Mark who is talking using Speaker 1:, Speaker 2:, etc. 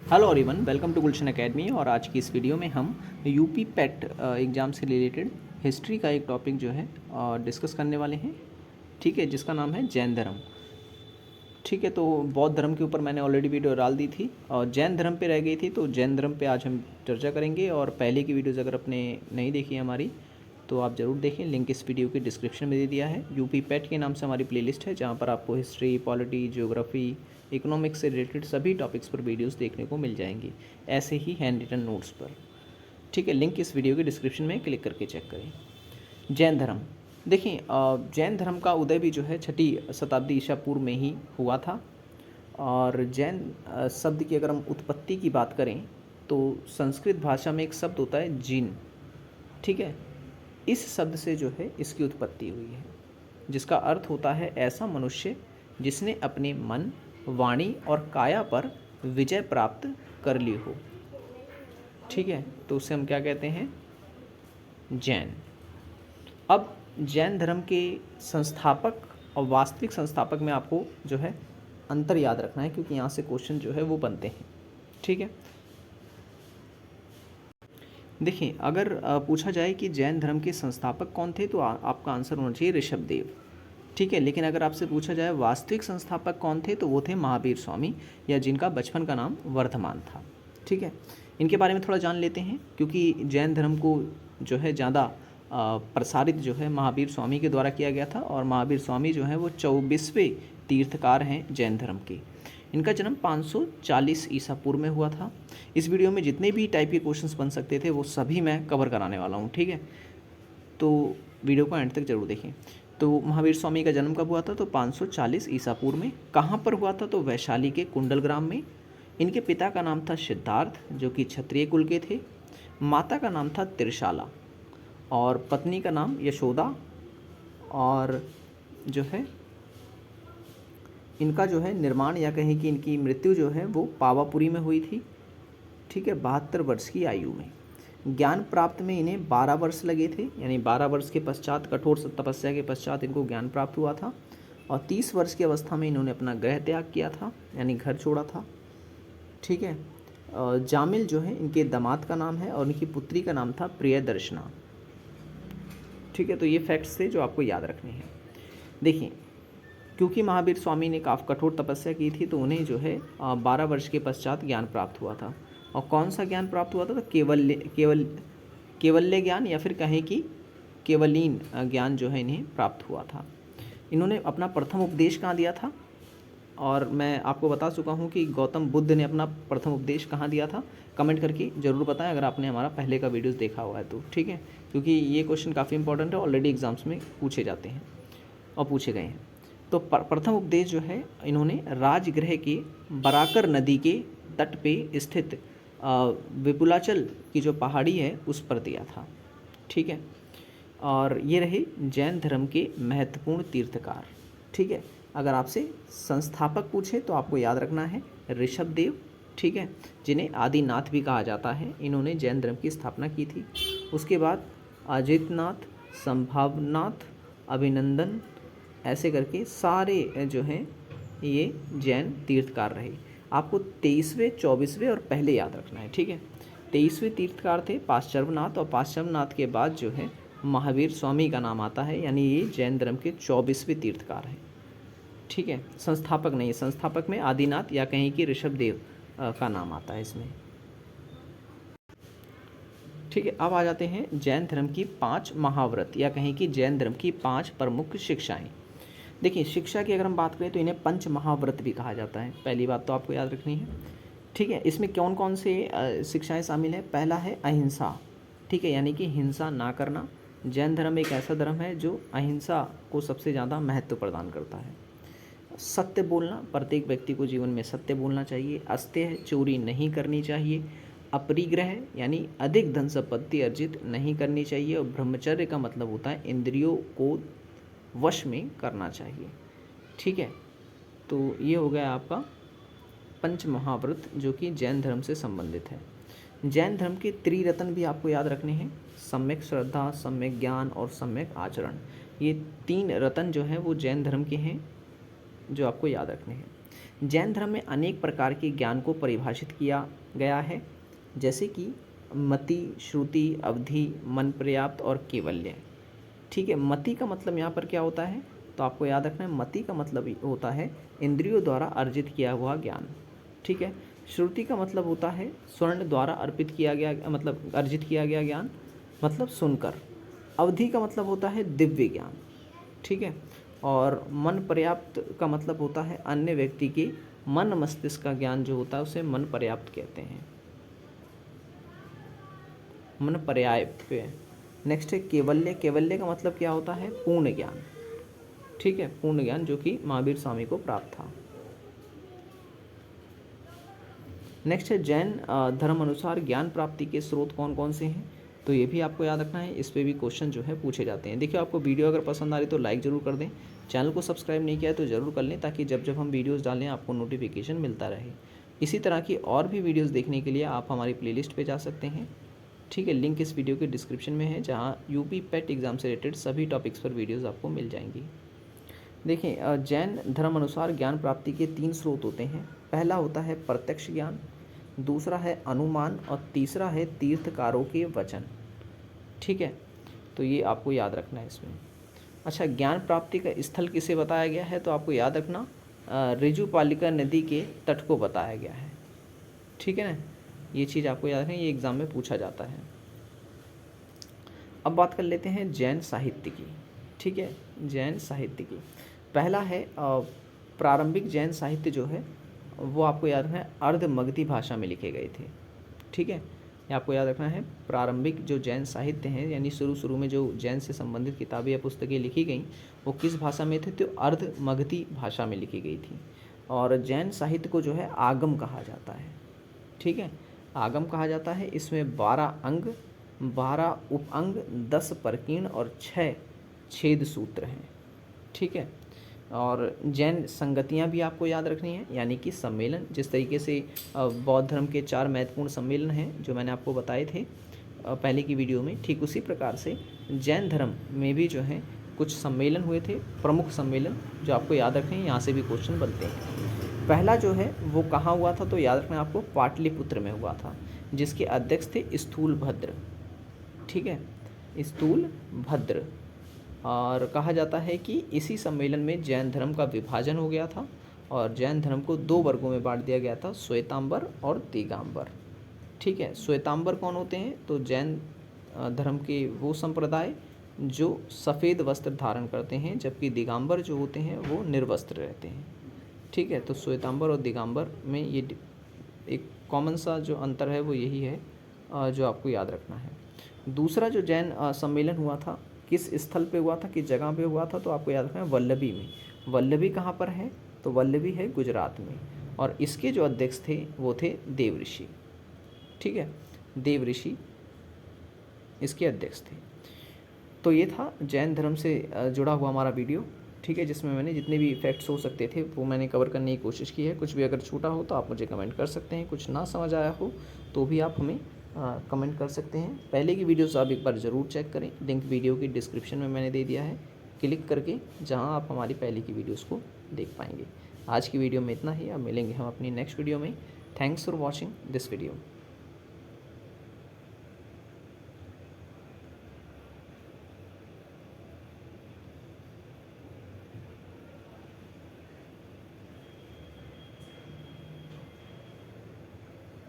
Speaker 1: Hello everyone, welcome to Gulshan academy. और आज की इस वीडियो में हम यूपी पेट एग्ज़ाम से रिलेटेड हिस्ट्री का एक टॉपिक जो है डिस्कस करने वाले हैं। ठीक है, जिसका नाम है जैन धर्म। ठीक है, तो बौद्ध धर्म के ऊपर मैंने ऑलरेडी वीडियो डाल दी थी और जैन धर्म पे रह गई थी, तो जैन धर्म पे आज हम चर्चा करेंगे। और पहले की वीडियोज़ अगर आपने नहीं देखी है हमारी तो आप ज़रूर देखें, लिंक इस वीडियो के डिस्क्रिप्शन में दे दिया है। यूपी पेट के नाम से हमारी प्लेलिस्ट है जहाँ पर आपको हिस्ट्री, पॉलिटी, ज्योग्राफी, इकोनॉमिक्स से रिलेटेड सभी टॉपिक्स पर वीडियोस देखने को मिल जाएंगी, ऐसे ही हैंड रिटन नोट्स पर। ठीक है, लिंक इस वीडियो के डिस्क्रिप्शन में क्लिक करके चेक करें। जैन धर्म, देखिए जैन धर्म का उदय भी जो है 6वीं शताब्दी ईसा पूर्व में ही हुआ था। और जैन शब्द की अगर हम उत्पत्ति की बात करें तो संस्कृत भाषा में एक शब्द होता है जीन। ठीक है, इस शब्द से जो है इसकी उत्पत्ति हुई है, जिसका अर्थ होता है ऐसा मनुष्य जिसने अपने मन, वाणी और काया पर विजय प्राप्त कर ली हो। ठीक है, तो उसे हम क्या कहते हैं? जैन। अब जैन धर्म के संस्थापक और वास्तविक संस्थापक में आपको जो है अंतर याद रखना है, क्योंकि यहाँ से क्वेश्चन जो है वो बनते हैं। ठीक है, देखिए अगर पूछा जाए कि जैन धर्म के संस्थापक कौन थे तो आपका आंसर होना चाहिए ऋषभदेव। ठीक है, लेकिन अगर आपसे पूछा जाए वास्तविक संस्थापक कौन थे तो वो थे महावीर स्वामी, या जिनका बचपन का नाम वर्धमान था। ठीक है, इनके बारे में थोड़ा जान लेते हैं, क्योंकि जैन धर्म को जो है ज़्यादा प्रसारित जो है महावीर स्वामी के द्वारा किया गया था। और महावीर स्वामी जो हैं वो 24वें तीर्थकार हैं जैन धर्म के। इनका जन्म 540 ईसा पूर्व में हुआ था। इस वीडियो में जितने भी टाइप के क्वेश्चंस बन सकते थे वो सभी मैं कवर कराने वाला हूँ। ठीक है, तो वीडियो को एंड तक जरूर देखें। तो महावीर स्वामी का जन्म कब हुआ था? तो 540 ईसा पूर्व में। कहाँ पर हुआ था? तो वैशाली के कुंडल ग्राम में। इनके पिता का नाम था सिद्धार्थ, जो कि क्षत्रिय कुल के थे। माता का नाम था त्रिशाला और पत्नी का नाम यशोदा। और जो है इनका जो है निर्माण, या कहें कि इनकी मृत्यु जो है वो पावापुरी में हुई थी। ठीक है, 72 वर्ष की आयु में। ज्ञान प्राप्त में इन्हें 12 वर्ष लगे थे, यानी 12 वर्ष के पश्चात, कठोर तपस्या के पश्चात इनको ज्ञान प्राप्त हुआ था। और 30 वर्ष की अवस्था में इन्होंने अपना गृह त्याग किया था, यानी घर छोड़ा था। ठीक है, जामिल जो है इनके दामाद का नाम है और इनकी पुत्री का नाम था प्रियदर्शना। ठीक है, तो ये फैक्ट्स थे जो आपको याद रखने हैं। देखिए, क्योंकि महावीर स्वामी ने काफ़ी कठोर तपस्या की थी तो उन्हें जो है 12 वर्ष के पश्चात ज्ञान प्राप्त हुआ था। और कौन सा ज्ञान प्राप्त हुआ था? तो केवल्य ज्ञान, या फिर कहें कि केवलीन ज्ञान जो है इन्हें प्राप्त हुआ था। इन्होंने अपना प्रथम उपदेश कहाँ दिया था? और मैं आपको बता चुका हूँ कि गौतम बुद्ध ने अपना प्रथम उपदेश कहाँ दिया था। कमेंट करके ज़रूर बताएं अगर आपने हमारा पहले का वीडियोस देखा हुआ है तो। ठीक है, क्योंकि ये क्वेश्चन काफ़ी इंपॉर्टेंट है, ऑलरेडी एग्जाम्स में पूछे जाते हैं और पूछे गए हैं। तो प्रथम उपदेश जो है इन्होंने राजगृह के बराकर नदी के तट पे स्थित विपुलाचल की जो पहाड़ी है उस पर दिया था। ठीक है, और ये रहे जैन धर्म के महत्वपूर्ण तीर्थकार। ठीक है, अगर आपसे संस्थापक पूछे तो आपको याद रखना है ऋषभदेव। ठीक है, जिन्हें आदिनाथ भी कहा जाता है, इन्होंने जैन धर्म की स्थापना की थी। उसके बाद अजितनाथ, संभावनाथ, अभिनंदन, ऐसे करके सारे जो हैं ये जैन तीर्थकार रहे। आपको 23वें, 24वें और पहले याद रखना है। ठीक है, 23वें तीर्थकार थे पाश्चर्वनाथ, और पाश्चर्वनाथ के बाद जो है महावीर स्वामी का नाम आता है, यानी ये जैन धर्म के 24वें तीर्थकार हैं। ठीक है, संस्थापक नहीं, संस्थापक में आदिनाथ या कहीं कि ऋषभदेव का नाम आता है इसमें। ठीक है, अब आ जाते हैं जैन धर्म की 5 महाव्रत, या कहें कि जैन धर्म की 5 प्रमुख शिक्षाएं। देखिए, शिक्षा की अगर हम बात करें तो इन्हें पंच महाव्रत भी कहा जाता है। पहली बात तो आपको याद रखनी है। ठीक है, इसमें कौन कौन से शिक्षाएं शामिल हैं? पहला है अहिंसा। ठीक है, यानी कि हिंसा ना करना। जैन धर्म एक ऐसा धर्म है जो अहिंसा को सबसे ज़्यादा महत्व प्रदान करता है। सत्य बोलना, प्रत्येक व्यक्ति को जीवन में सत्य बोलना चाहिए। अस्तेय, चोरी नहीं करनी चाहिए। अपरिग्रह, यानी अधिक धन संपत्ति अर्जित नहीं करनी चाहिए। और ब्रह्मचर्य का मतलब होता है इंद्रियों को वश में करना चाहिए। ठीक है, तो ये हो गया आपका पंच महाव्रत जो कि जैन धर्म से संबंधित है। जैन धर्म के त्रिरत्न भी आपको याद रखने हैं, सम्यक श्रद्धा, सम्यक ज्ञान और सम्यक आचरण। ये 3 रत्न जो हैं वो जैन धर्म के हैं जो आपको याद रखने हैं। जैन धर्म में अनेक प्रकार के ज्ञान को परिभाषित किया गया है, जैसे कि मति, श्रुति, अवधि, मन पर्याप्त और केवल्य। ठीक है, मति का मतलब यहाँ पर क्या होता है, तो आपको याद रखना है मति का मतलब होता है इंद्रियों द्वारा अर्जित किया हुआ ज्ञान। ठीक है, श्रुति का मतलब होता है स्वर्ण द्वारा अर्पित किया गया, मतलब अर्जित किया गया ज्ञान, मतलब सुनकर। अवधि का मतलब होता है दिव्य ज्ञान। ठीक है, और मन पर्याप्त का मतलब होता है अन्य व्यक्ति के मन मस्तिष्क का ज्ञान जो होता है उसे मन पर्याप्त कहते हैं, मन पर्याप्त। नेक्स्ट है केवल्य। केवल्य का मतलब क्या होता है, पूर्ण ज्ञान। ठीक है, पूर्ण ज्ञान जो कि महावीर स्वामी को प्राप्त था। नेक्स्ट है जैन धर्म अनुसार ज्ञान प्राप्ति के स्रोत कौन कौन से हैं, तो ये भी आपको याद रखना है, इस पे भी क्वेश्चन जो है पूछे जाते हैं। देखिए, आपको वीडियो अगर पसंद आ रही तो लाइक ज़रूर कर दें, चैनल को सब्सक्राइब नहीं किया है तो ज़रूर कर लें, ताकि जब जब हम वीडियोज़ डालें आपको नोटिफिकेशन मिलता रहे। इसी तरह की और भी वीडियोज़ देखने के लिए आप हमारी प्लेलिस्ट पे जा सकते हैं। ठीक है, लिंक इस वीडियो के डिस्क्रिप्शन में है, जहाँ यूपी पेट एग्ज़ाम से रिलेटेड सभी टॉपिक्स पर वीडियोज़ आपको मिल जाएंगी। देखिए, जैन धर्म अनुसार ज्ञान प्राप्ति के 3 स्रोत होते हैं। पहला होता है प्रत्यक्ष ज्ञान, दूसरा है अनुमान और तीसरा है तीर्थकारों के वचन। ठीक है, तो ये आपको याद रखना है इसमें। अच्छा, ज्ञान प्राप्ति का स्थल किसे बताया गया है, तो आपको याद रखना ऋजुपालिका नदी के तट को बताया गया है। ठीक है ना, ये चीज़ आपको याद रखना, ये एग्ज़ाम में पूछा जाता है। अब बात कर लेते हैं जैन साहित्य की। ठीक है, जैन साहित्य की पहला है प्रारंभिक जैन साहित्य जो है वो आपको याद रखना है अर्ध मगधी भाषा में लिखे गए थे। ठीक है, ये आपको याद रखना है प्रारंभिक जो जैन साहित्य हैं, यानी शुरू में जो जैन से संबंधित किताबें या पुस्तकें लिखी गई वो किस भाषा में थे, तो अर्ध मगधी भाषा में लिखी गई थी। और जैन साहित्य को जो है आगम कहा जाता है। ठीक है, आगम कहा जाता है। इसमें 12 अंग, 12 उप अंग, 10 परकीर्ण और 6 छेद सूत्र हैं। ठीक है, और जैन संगतियाँ भी आपको याद रखनी है, यानी कि सम्मेलन। जिस तरीके से बौद्ध धर्म के 4 महत्वपूर्ण सम्मेलन हैं जो मैंने आपको बताए थे पहले की वीडियो में, ठीक उसी प्रकार से जैन धर्म में भी जो है कुछ सम्मेलन हुए थे, प्रमुख सम्मेलन जो आपको याद रखने हैं, यहाँ से भी क्वेश्चन बनते हैं। पहला जो है वो कहाँ हुआ था, तो याद रखना आपको पाटलिपुत्र में हुआ था, जिसके अध्यक्ष थे स्थूलभद्र। ठीक है, स्थूलभद्र। और कहा जाता है कि इसी सम्मेलन में जैन धर्म का विभाजन हो गया था और जैन धर्म को 2 वर्गों में बांट दिया गया था, श्वेतांबर और दिगंबर। ठीक है, श्वेतांबर कौन होते हैं, तो जैन धर्म के वो संप्रदाय जो सफ़ेद वस्त्र धारण करते हैं, जबकि दिगंबर जो होते हैं वो निर्वस्त्र रहते हैं। ठीक है, तो श्वेतांबर और दिगंबर में ये एक कॉमन सा जो अंतर है वो यही है जो आपको याद रखना है। दूसरा जो जैन सम्मेलन हुआ था, किस स्थल पे हुआ था, किस जगह पे हुआ था, तो आपको याद रखना है वल्लभी में। वल्लभी कहाँ पर है, तो वल्लभी है गुजरात में, और इसके जो अध्यक्ष थे वो थे देवऋषि। ठीक है, देवऋषि इसके अध्यक्ष थे। तो ये था जैन धर्म से जुड़ा हुआ हमारा वीडियो। ठीक है, जिसमें मैंने जितने भी फैक्ट्स हो सकते थे वो मैंने कवर करने की कोशिश की है। कुछ भी अगर छूटा हो तो आप मुझे कमेंट कर सकते हैं, कुछ ना समझ आया हो तो भी आप हमें कमेंट कर सकते हैं। पहले की वीडियोस आप एक बार ज़रूर चेक करें, लिंक वीडियो की डिस्क्रिप्शन में मैंने दे दिया है, क्लिक करके, जहां आप हमारी पहले की वीडियोस को देख पाएंगे। आज की वीडियो में इतना ही, अब मिलेंगे हम अपनी नेक्स्ट वीडियो में। Thanks for watching this video.